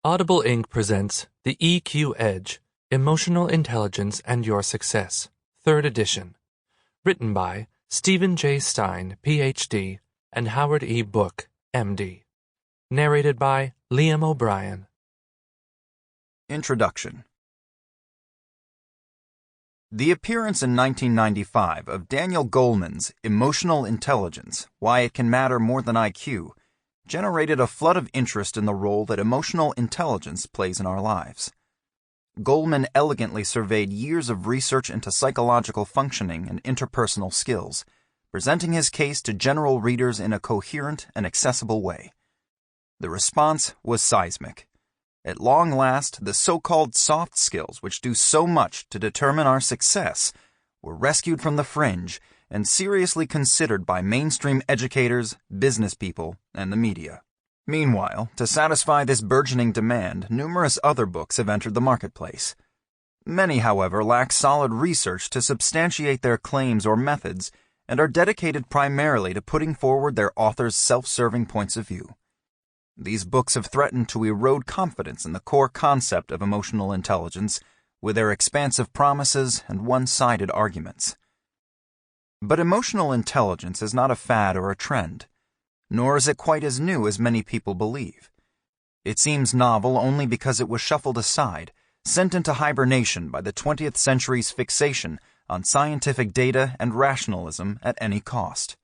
Audible Inc. presents The EQ Edge, Emotional Intelligence and Your Success, 3rd edition. Written by Stephen J. Stein, Ph.D., and Howard E. Book, M.D. Narrated by Liam O'Brien. Introduction. The appearance in 1995 of Daniel Goleman's Emotional Intelligence, Why It Can Matter More Than IQ, generated a flood of interest in the role that emotional intelligence plays in our lives. Goleman elegantly surveyed years of research into psychological functioning and interpersonal skills, presenting his case to general readers in a coherent and accessible way. The response was seismic. At long last, the so-called soft skills which do so much to determine our success were rescued from the fringe and seriously considered by mainstream educators, business people, and the media. Meanwhile, to satisfy this burgeoning demand, numerous other books have entered the marketplace. Many, however, lack solid research to substantiate their claims or methods and are dedicated primarily to putting forward their authors' self-serving points of view. These books have threatened to erode confidence in the core concept of emotional intelligence with their expansive promises and one-sided arguments. But emotional intelligence is not a fad or a trend, nor is it quite as new as many people believe. It seems novel only because it was shuffled aside, sent into hibernation by the 20th century's fixation on scientific data and rationalism at any cost.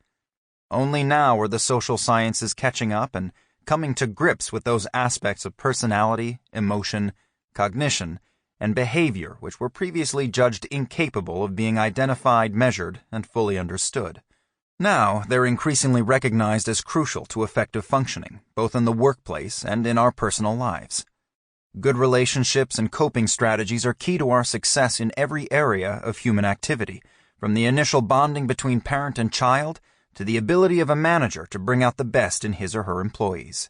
Only now are the social sciences catching up and coming to grips with those aspects of personality, emotion, cognition, and behavior which were previously judged incapable of being identified, measured, and fully understood. Now, they're increasingly recognized as crucial to effective functioning, both in the workplace and in our personal lives. Good relationships and coping strategies are key to our success in every area of human activity, from the initial bonding between parent and child to the ability of a manager to bring out the best in his or her employees.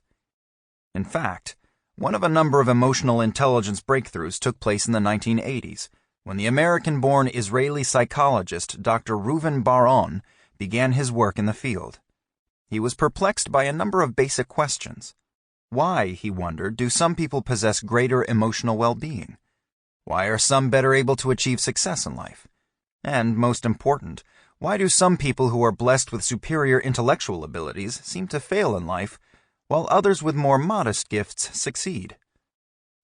In fact, one of a number of emotional intelligence breakthroughs took place in the 1980s, when the American-born Israeli psychologist Dr. Reuven Bar-On began his work in the field. He was perplexed by a number of basic questions. Why, he wondered, do some people possess greater emotional well-being? Why are some better able to achieve success in life? And, most important, why do some people who are blessed with superior intellectual abilities seem to fail in life, while others with more modest gifts succeed?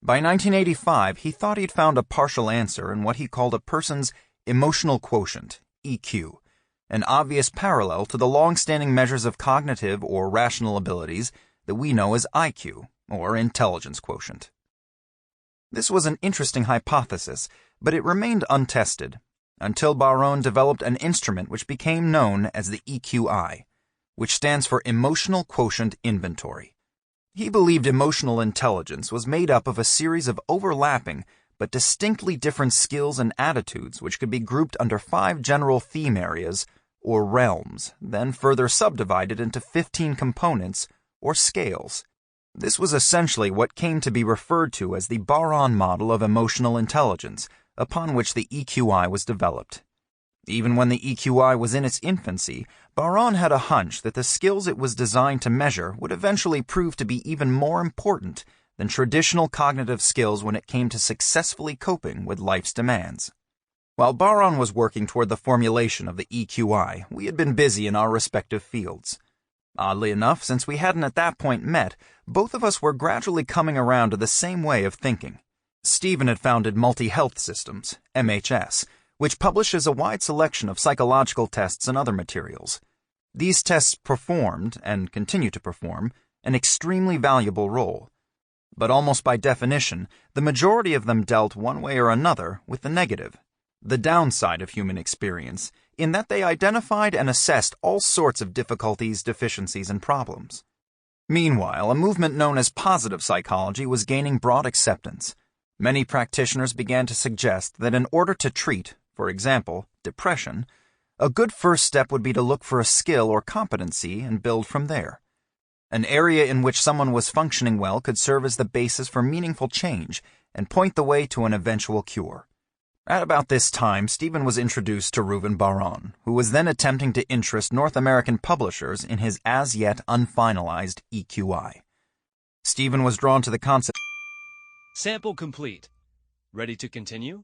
By 1985, he thought he'd found a partial answer in what he called a person's emotional quotient, EQ, an obvious parallel to the long-standing measures of cognitive or rational abilities that we know as IQ, or intelligence quotient. This was an interesting hypothesis, but it remained untested, until Bar-On developed an instrument which became known as the EQI, which stands for Emotional Quotient Inventory. He believed emotional intelligence was made up of a series of overlapping but distinctly different skills and attitudes which could be grouped under 5 general theme areas, or realms, then further subdivided into 15 components, or scales. This was essentially what came to be referred to as the Bar-On model of emotional intelligence, upon which the EQI was developed. Even when the EQI was in its infancy, Bar-On had a hunch that the skills it was designed to measure would eventually prove to be even more important than traditional cognitive skills when it came to successfully coping with life's demands. While Bar-On was working toward the formulation of the EQI, we had been busy in our respective fields. Oddly enough, since we hadn't at that point met, both of us were gradually coming around to the same way of thinking. Stephen had founded Multi-Health Systems, MHS, which publishes a wide selection of psychological tests and other materials. These tests performed, and continue to perform, an extremely valuable role. But almost by definition, the majority of them dealt one way or another with the negative, the downside of human experience, in that they identified and assessed all sorts of difficulties, deficiencies, and problems. Meanwhile, a movement known as positive psychology was gaining broad acceptance. Many practitioners began to suggest that in order to treat, for example, depression, a good first step would be to look for a skill or competency and build from there. An area in which someone was functioning well could serve as the basis for meaningful change and point the way to an eventual cure. At about this time, Stephen was introduced to Reuven Bar-On, who was then attempting to interest North American publishers in his as-yet unfinalized EQI. Stephen was drawn to the concept Sample complete. Ready to continue?